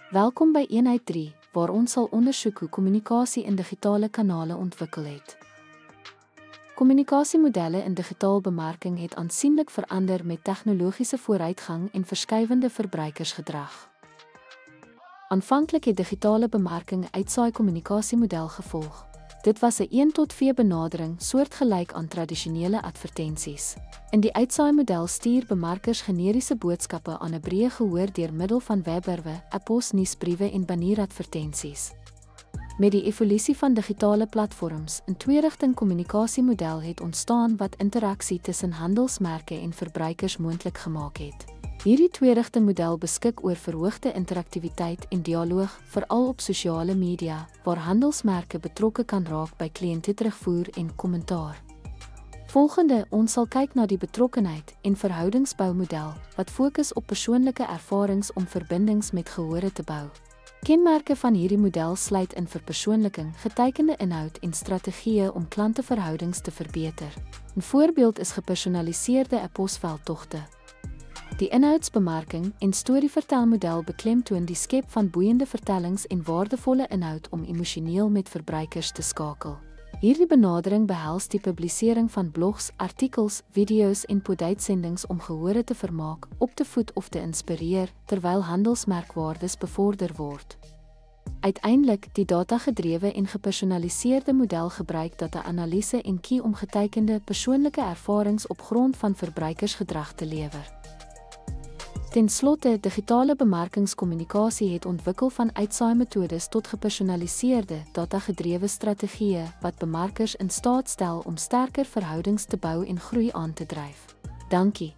Welkom by Eenheid 3, waar ons sal ondersoek hoe kommunikasie in digitale kanale ontwikkel het. Kommunikasiemodelle in digitaal bemarking het aansienlik verander met tegnologiese vooruitgang en verskywende verbruikersgedrag. Aanvanklik het digitale bemarking 'n uitsaai kommunikasiemodel gevolg. Dit was 'n 1-tot-4 benadering soortgelyk aan tradisionele advertensies. In die uitsaai-model stuur bemarkers generiese boodskappe aan 'n breë gehoor deur middel van webwerwe, e-pos, nuusbriewe en banneradvertensies. Met die evolusie van digitale platforms, 'n twee-rigting kommunikasiemodel het ontstaan wat interaksie tussen handelsmerke en verbruikers moontlik gemaak het. Hierdie twee-rigting model beskik oor verhoogde interaktiwiteit en dialoog, veral op sosiale media, waar handelsmerke betrokke kan raak by kliënteterugvoer en kommentaar. Volgende, ons sal kyk na die betrokkenheid en verhoudingsboumodel, wat fokus op persoonlike ervarings om verbindings met gehore te bou. Kenmerke van hierdie model sluit in verpersoonliking, getekende inhoud en strategieë om klanteverhoudings te verbeter. 'n Voorbeeld is gepersonaliseerde e-posveldtogte. Die inhoudsbemarking en storievertelmodel beklemtoon die skep van boeiende vertellings en waardevolle inhoud om emosioneel met verbruikers te skakel. Hierdie benadering behels die publisering van blogs, artikels, video's en poduitsendings om gehore te vermaak, op te voed of te inspireer, terwyl handelsmerkwaardes bevorder word. Uiteindelik, die datagedrewe en gepersonaliseerde model gebruik data-analise en kie om getekende persoonlike ervarings op grond van verbruikersgedrag te lewer. Ten slotte, digitale bemarkingskommunikasie het ontwikkel van uitsaai-metodes tot gepersonaliseerde, datagedrewe strategieë wat bemarkers in staat stel om sterker verhoudings te bou en groei aan te dryf. Dankie.